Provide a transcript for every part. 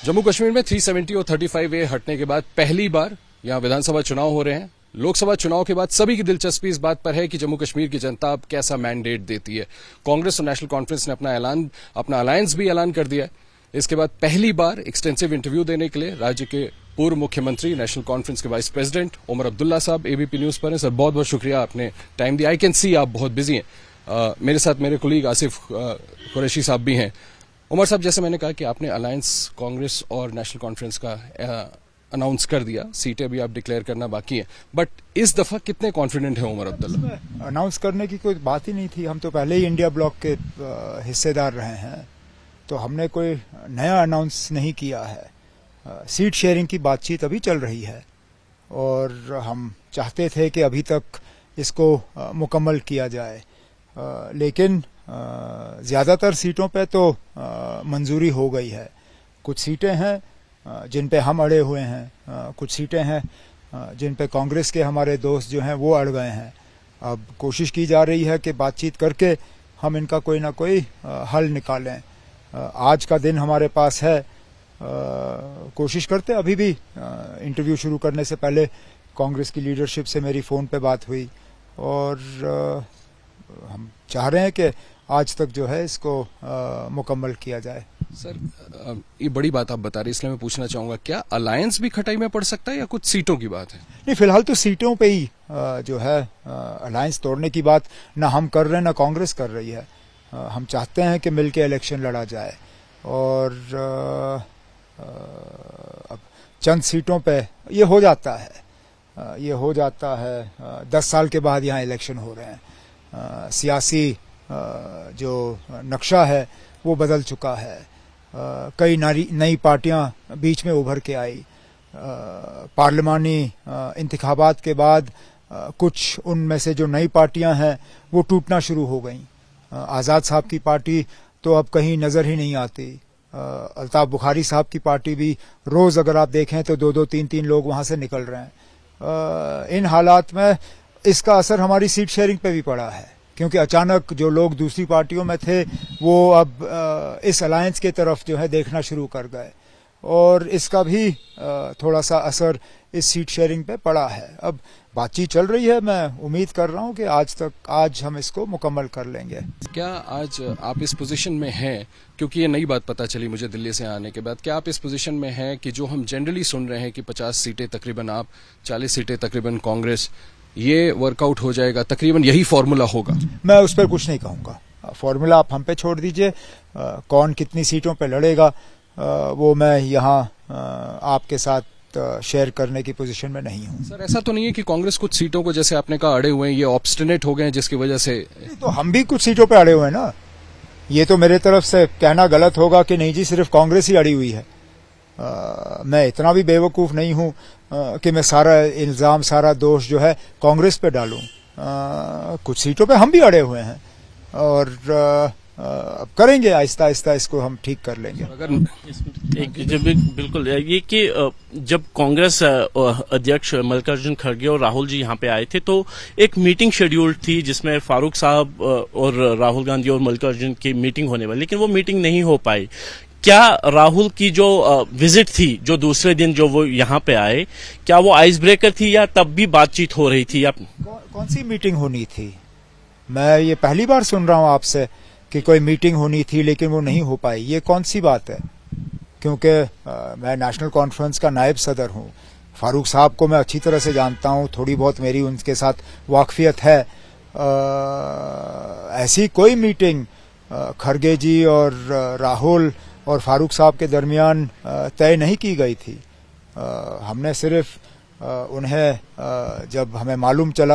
जम्मू कश्मीर में 370 और 35A हटने के बाद पहली बार यहां विधानसभा चुनाव हो रहे हैं। लोकसभा चुनाव के बाद सभी की दिलचस्पी इस बात पर है कि जम्मू कश्मीर की जनता अब कैसा मैंडेट देती है। कांग्रेस और नेशनल कॉन्फ्रेंस ने अपना अलायंस भी ऐलान कर दिया है। इसके बाद पहली बार एक्सटेंसिव इंटरव्यू देने के लिए राज्य के पूर्व मुख्यमंत्री, नेशनल कॉन्फ्रेंस के वाइस प्रेसिडेंट उमर अब्दुल्ला साहब एबीपी न्यूज पर हैं। सर, बहुत बहुत शुक्रिया, आपने टाइम दिया। आई कैन सी आप बहुत बिजी हैं। मेरे साथ मेरे कोलीग आसिफ कुरैशी साहब भी हैं। उमर साहब, जैसे मैंने कहा कि आपने अलायंस कांग्रेस और नेशनल कॉन्फ्रेंस का अनाउंस कर दिया, सीटें भी आप डिक्लेयर करना बाकी है, बट इस दफा कितने कॉन्फिडेंट हैं उमर अब्दुल्ला? अनाउंस करने की कोई बात ही नहीं थी। हम तो पहले ही इंडिया ब्लॉक के हिस्सेदार रहे हैं, तो हमने कोई नया अनाउंस नहीं किया है। सीट शेयरिंग की बातचीत अभी चल रही है और हम चाहते थे कि अभी तक इसको मुकम्मल किया जाए, लेकिन ज़्यादातर सीटों पे तो मंजूरी हो गई है। कुछ सीटें हैं जिन पे हम अड़े हुए हैं, कुछ सीटें हैं जिन पे कांग्रेस के हमारे दोस्त जो हैं वो अड़ गए हैं। अब कोशिश की जा रही है कि बातचीत करके हम इनका कोई ना कोई हल निकालें। आज का दिन हमारे पास है, कोशिश करते। अभी भी इंटरव्यू शुरू करने से पहले कांग्रेस की लीडरशिप से मेरी फ़ोन पे बात हुई और हम चाह रहे हैं कि आज तक जो है इसको मुकम्मल किया जाए। सर, ये बड़ी बात आप बता रहे हैं, इसलिए मैं पूछना चाहूंगा, क्या अलायंस भी खटाई में पड़ सकता है या कुछ सीटों की बात है? नहीं, फिलहाल तो सीटों पे ही जो है अलायंस तोड़ने की बात ना हम कर रहे हैं ना कांग्रेस कर रही है। हम चाहते हैं कि मिलके इलेक्शन लड़ा जाए और अब चंद सीटों पे ये हो जाता है। 10 साल के बाद यहाँ इलेक्शन हो रहे हैं। सियासी जो नक्शा है वो बदल चुका है। कई नई पार्टियां बीच में उभर के आई। पार्लिमानी इंतखाबात के बाद कुछ उनमें से जो नई पार्टियां हैं वो टूटना शुरू हो गईं। आज़ाद साहब की पार्टी तो अब कहीं नज़र ही नहीं आती। अल्ताफ बुखारी साहब की पार्टी भी रोज़ अगर आप देखें तो 2-2, 3-3 लोग वहाँ से निकल रहे हैं। इन हालात में इसका असर हमारी सीट शेयरिंग पे भी पड़ा है, क्योंकि अचानक जो लोग दूसरी पार्टियों में थे वो अब इस अलायंस की तरफ जो है देखना शुरू कर गए और इसका भी थोड़ा सा असर इस सीट शेयरिंग पे पड़ा है। अब बातचीत चल रही है, मैं उम्मीद कर रहा हूं कि आज हम इसको मुकम्मल कर लेंगे। क्या आज आप इस पोजीशन में हैं, क्योंकि ये नई बात पता चली मुझे दिल्ली से आने के बाद, क्या आप इस पोजीशन में हैं कि जो हम जनरली सुन रहे हैं कि 50 सीटें तकरीबन आप, 40 सीटें तकरीबन कांग्रेस, ये वर्कआउट हो जाएगा, तकरीबन यही फॉर्मूला होगा? मैं उस पर कुछ नहीं कहूंगा। फॉर्मूला आप हम पे छोड़ दीजिए। कौन कितनी सीटों पे लड़ेगा वो मैं यहाँ आपके साथ शेयर करने की पोजीशन में नहीं हूँ। सर, ऐसा तो नहीं है कि कांग्रेस कुछ सीटों को, जैसे आपने कहा, अड़े हुए हैं, ये ऑब्स्टिनेट हो गए हैं जिसकी वजह से? तो हम भी कुछ सीटों पे अड़े हुए हैं ना। ये तो मेरे तरफ से कहना गलत होगा कि नहीं जी सिर्फ कांग्रेस ही अड़ी हुई है। मैं इतना भी बेवकूफ़ नहीं हूँ कि मैं सारा इल्ज़ाम, सारा दोष जो है कांग्रेस पे डालूं। कुछ सीटों पे हम भी अड़े हुए हैं और अब करेंगे, आहिस्ता आहिस्ता इसको हम ठीक कर लेंगे। अगर बिल्कुल ये कि जब कांग्रेस अध्यक्ष मल्लिकार्जुन खड़गे और राहुल जी यहाँ पे आए थे तो एक मीटिंग शेड्यूल्ड थी जिसमें फारूक साहब और राहुल गांधी और मल्लिकार्जुन की मीटिंग होने वाली, लेकिन वो मीटिंग नहीं हो पाई। क्या राहुल की जो विजिट थी, जो दूसरे दिन जो वो यहाँ पे आए, क्या वो आइस ब्रेकर थी या तब भी बातचीत हो रही थी? कौन सी मीटिंग होनी थी? मैं ये पहली बार सुन रहा हूँ आपसे कि कोई मीटिंग होनी थी लेकिन वो नहीं हो पाई। ये कौन सी बात है? क्योंकि मैं नेशनल कॉन्फ्रेंस का नायब सदर हूँ। फारूक साहब को मैं अच्छी तरह से जानता हूँ, थोड़ी बहुत मेरी उनके साथ वाकफियत है। ऐसी कोई मीटिंग खड़गे जी और राहुल और फारूक साहब के दरमियान तय नहीं की गई थी। हमने सिर्फ उन्हें जब हमें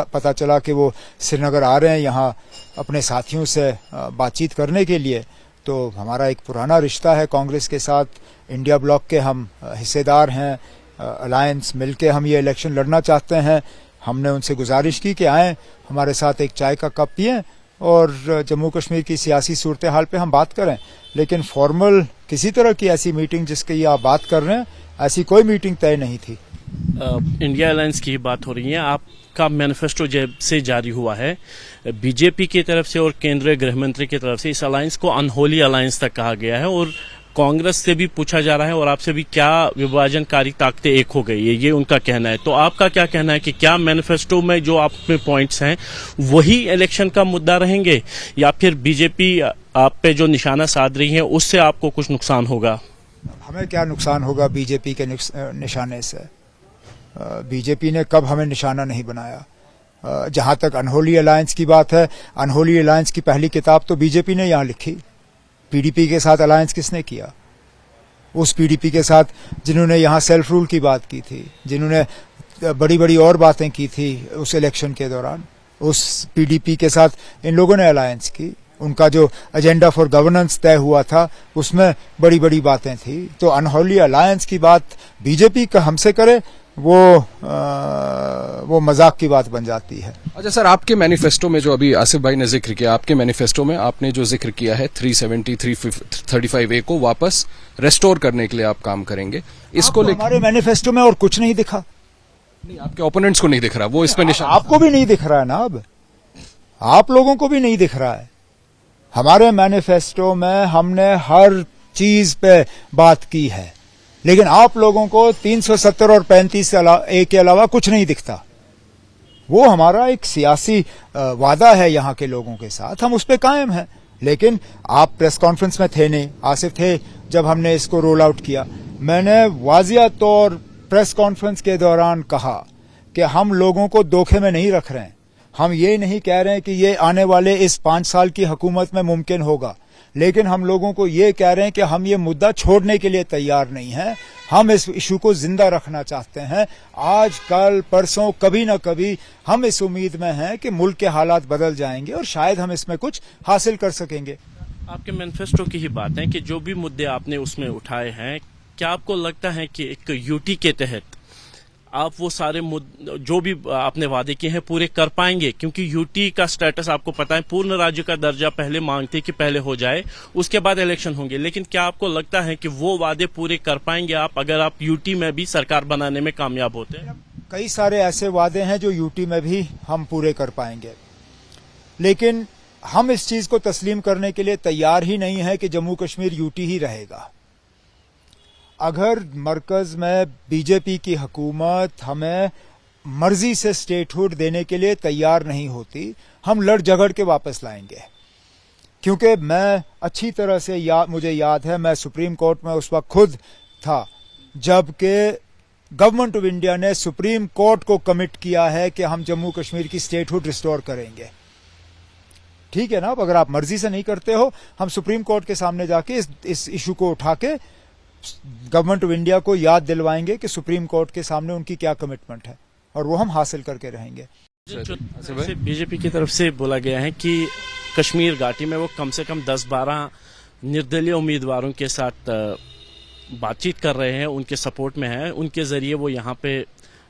पता चला कि वो श्रीनगर आ रहे हैं यहाँ अपने साथियों से बातचीत करने के लिए, तो हमारा एक पुराना रिश्ता है कांग्रेस के साथ। इंडिया ब्लॉक के हम हिस्सेदार हैं, अलायंस मिलके हम ये इलेक्शन लड़ना चाहते हैं। हमने उनसे गुजारिश की कि आएँ, हमारे साथ एक चाय का कप पिएं और जम्मू कश्मीर की सियासी सूरत हाल पे हम बात करें। लेकिन फॉर्मल किसी तरह की ऐसी मीटिंग जिसकी आप बात कर रहे हैं, ऐसी कोई मीटिंग तय नहीं थी। इंडिया अलायंस की बात हो रही है। आपका मैनिफेस्टो जब से जारी हुआ है, बीजेपी की तरफ से और केंद्रीय गृह मंत्री की तरफ से इस अलायंस को अनहोली अलायंस तक कहा गया है और कांग्रेस से भी पूछा जा रहा है और आपसे भी, क्या विभाजनकारी ताकतें एक हो गई है, ये उनका कहना है। तो आपका क्या कहना है कि क्या मैनिफेस्टो में जो आप में पॉइंट्स हैं वही इलेक्शन का मुद्दा रहेंगे, या फिर बीजेपी आप पे जो निशाना साध रही है उससे आपको कुछ नुकसान होगा? हमें क्या नुकसान होगा बीजेपी के निशाने से? बीजेपी ने कब हमें निशाना नहीं बनाया। जहां तक अनहोली अलायंस की बात है, अनहोली अलायंस की पहली किताब तो बीजेपी ने यहां लिखी। पीडीपी के साथ अलायंस किसने किया? उस पीडीपी के साथ जिन्होंने यहां सेल्फ रूल की बात की थी, जिन्होंने बड़ी बड़ी और बातें की थी उस इलेक्शन के दौरान, उस पीडीपी के साथ इन लोगों ने अलायंस की। उनका जो एजेंडा फॉर गवर्नेंस तय हुआ था उसमें बड़ी बड़ी बातें थी। तो अनहोली अलायंस की बात बीजेपी का हमसे करे वो मजाक की बात बन जाती है। अच्छा सर, आपके मैनिफेस्टो में जो अभी आसिफ भाई ने जिक्र किया, आपके मैनिफेस्टो में आपने जो जिक्र किया है 370 335A को वापस रेस्टोर करने के लिए आप काम करेंगे, इसको लेकर हमारे मैनिफेस्टो में और कुछ नहीं दिखा। नहीं, आपके ओपोनेंट्स को नहीं दिख रहा, वो इसमें निशान आपको भी नहीं दिख रहा है ना, अब आप लोगों को भी नहीं दिख रहा है। हमारे मैनिफेस्टो में हमने हर चीज पे बात की है, लेकिन आप लोगों को 370 और 35A के अलावा कुछ नहीं दिखता। वो हमारा एक सियासी वादा है यहाँ के लोगों के साथ, हम उस पर कायम हैं। लेकिन आप प्रेस कॉन्फ्रेंस में थे नहीं, आसिफ थे जब हमने इसको रोल आउट किया। मैंने वाजिया तौर प्रेस कॉन्फ्रेंस के दौरान कहा कि हम लोगों को धोखे में नहीं रख रहे हैं। हम ये नहीं कह रहे हैं कि ये आने वाले इस 5 साल की हुकूमत में मुमकिन होगा, लेकिन हम लोगों को ये कह रहे हैं कि हम ये मुद्दा छोड़ने के लिए तैयार नहीं हैं। हम इस इशू को जिंदा रखना चाहते हैं। आज कल परसों कभी ना कभी हम इस उम्मीद में हैं कि मुल्क के हालात बदल जाएंगे और शायद हम इसमें कुछ हासिल कर सकेंगे। आपके मैनिफेस्टो की ही बात है कि जो भी मुद्दे आपने उसमें उठाए हैं, क्या आपको लगता है कि एक यूटी के तहत आप वो सारे जो भी आपने वादे किए हैं पूरे कर पाएंगे? क्योंकि यूटी का स्टेटस आपको पता है, पूर्ण राज्य का दर्जा पहले मांगते कि पहले हो जाए, उसके बाद इलेक्शन होंगे। लेकिन क्या आपको लगता है कि वो वादे पूरे कर पाएंगे आप, अगर आप यूटी में भी सरकार बनाने में कामयाब होते हैं? कई सारे ऐसे वादे हैं जो यूटी में भी हम पूरे कर पाएंगे, लेकिन हम इस चीज को तस्लीम करने के लिए तैयार ही नहीं है कि जम्मू कश्मीर यूटी ही रहेगा। अगर मरकज में बीजेपी की हुकूमत हमें मर्जी से स्टेटहुड देने के लिए तैयार नहीं होती, हम लड़ झगड़ के वापस लाएंगे। क्योंकि मैं अच्छी तरह से मुझे याद है, मैं सुप्रीम कोर्ट में उस वक्त खुद था जबकि गवर्नमेंट ऑफ इंडिया ने सुप्रीम कोर्ट को कमिट किया है कि हम जम्मू कश्मीर की स्टेटहुड रिस्टोर करेंगे। ठीक है ना? अब अगर आप मर्जी से नहीं करते हो, हम सुप्रीम कोर्ट के सामने जाके इस इशू को उठा के गवर्नमेंट ऑफ इंडिया को याद दिलवाएंगे कि सुप्रीम कोर्ट के सामने उनकी क्या कमिटमेंट है, और वो हम हासिल करके रहेंगे। बीजेपी की तरफ से बोला गया है कि कश्मीर घाटी में वो कम से कम 10-12 निर्दलीय उम्मीदवारों के साथ बातचीत कर रहे हैं, उनके सपोर्ट में है, उनके जरिए वो यहाँ पे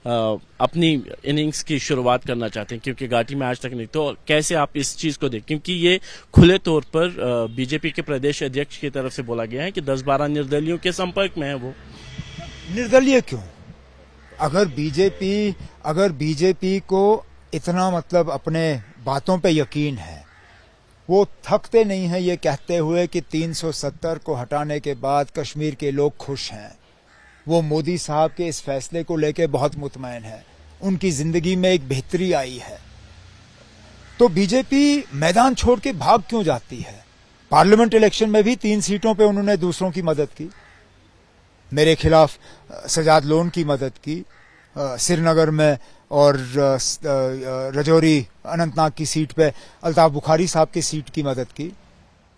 अपनी इनिंग्स की शुरुआत करना चाहते हैं, क्योंकि घाटी में आज तक नहीं। तो कैसे आप इस चीज को देखें, क्योंकि ये खुले तौर पर बीजेपी के प्रदेश अध्यक्ष की तरफ से बोला गया है कि 10-12 निर्दलियों के संपर्क में है वो। निर्दलीय क्यों? अगर बीजेपी को इतना मतलब अपने बातों पे यकीन है, वो थकते नहीं है ये कहते हुए कि 370 को हटाने के बाद कश्मीर के लोग खुश हैं। वो मोदी साहब के इस फैसले को लेकर बहुत मुतमईन है, उनकी जिंदगी में एक बेहतरी आई है। तो बीजेपी मैदान छोड़ के भाग क्यों जाती है? पार्लियामेंट इलेक्शन में भी 3 सीटों पे उन्होंने दूसरों की मदद की, मेरे खिलाफ सजाद लोन की मदद की श्रीनगर में, और रजौरी अनंतनाग की सीट पे अल्ताफ बुखारी साहब की सीट की मदद की।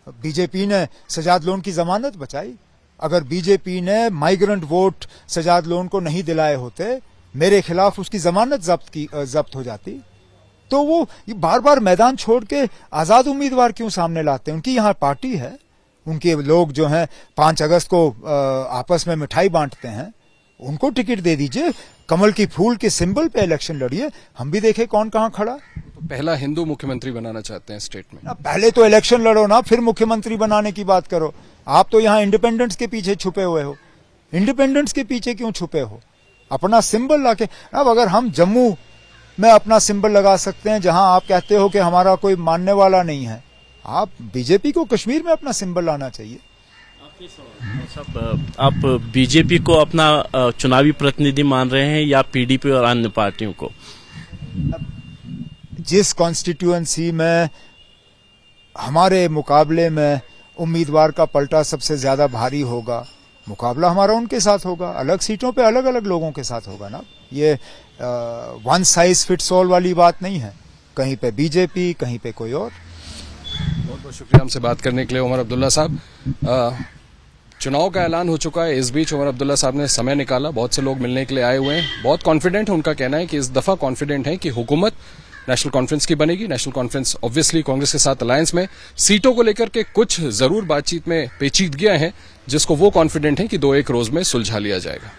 बीजेपी ने सजाद लोन की जमानत बचाई। अगर बीजेपी ने माइग्रेंट वोट सजाद लोन को नहीं दिलाए होते, मेरे खिलाफ उसकी जमानत जब्त हो जाती। तो वो बार बार मैदान छोड़ के आजाद उम्मीदवार क्यों सामने लाते हैं? उनकी यहाँ पार्टी है, उनके लोग जो हैं 5 अगस्त को आपस में मिठाई बांटते हैं, उनको टिकट दे दीजिए, कमल की फूल के सिंबल पे इलेक्शन लड़िए, हम भी देखें कौन कहाँ खड़ा। तो पहला हिंदू मुख्यमंत्री बनाना चाहते हैं स्टेट में? पहले तो इलेक्शन लड़ो ना, फिर मुख्यमंत्री बनाने की बात करो। आप तो यहाँ इंडिपेंडेंस के पीछे छुपे हुए हो। इंडिपेंडेंस के पीछे क्यों छुपे हो? अपना सिंबल लाके। अब अगर हम जम्मू में अपना सिंबल लगा सकते हैं, जहां आप कहते हो कि हमारा कोई मानने वाला नहीं है, आप बीजेपी को कश्मीर में अपना सिंबल लाना चाहिए। सब आप बीजेपी को अपना चुनावी प्रतिनिधि मान रहे हैं या पीडीपी और अन्य पार्टियों को? जिस कॉन्स्टिट्यूएंसी में हमारे मुकाबले में उम्मीदवार का पलटा सबसे ज्यादा भारी होगा, मुकाबला हमारा उनके साथ होगा। अलग सीटों पे अलग अलग लोगों के साथ होगा ना। ये वन साइज फिट्स ऑल वाली बात नहीं है। कहीं पे बीजेपी, कहीं पे कोई और। बहुत बहुत शुक्रिया हमसे बात करने के लिए उमर अब्दुल्ला साहब। चुनाव का ऐलान हो चुका है, इस बीच उमर अब्दुल्ला साहब ने समय निकाला, बहुत से लोग मिलने के लिए आए हुए हैं, बहुत कॉन्फिडेंट है। उनका कहना है कि इस दफा कॉन्फिडेंट है कि हुकूमत नेशनल कॉन्फ्रेंस की बनेगी। नेशनल कॉन्फ्रेंस ऑब्वियसली कांग्रेस के साथ अलायंस में सीटों को लेकर के कुछ जरूर बातचीत में पेचीदगियां हैं, जिसको वो कॉन्फिडेंट है कि 2-1 रोज में सुलझा लिया जाएगा।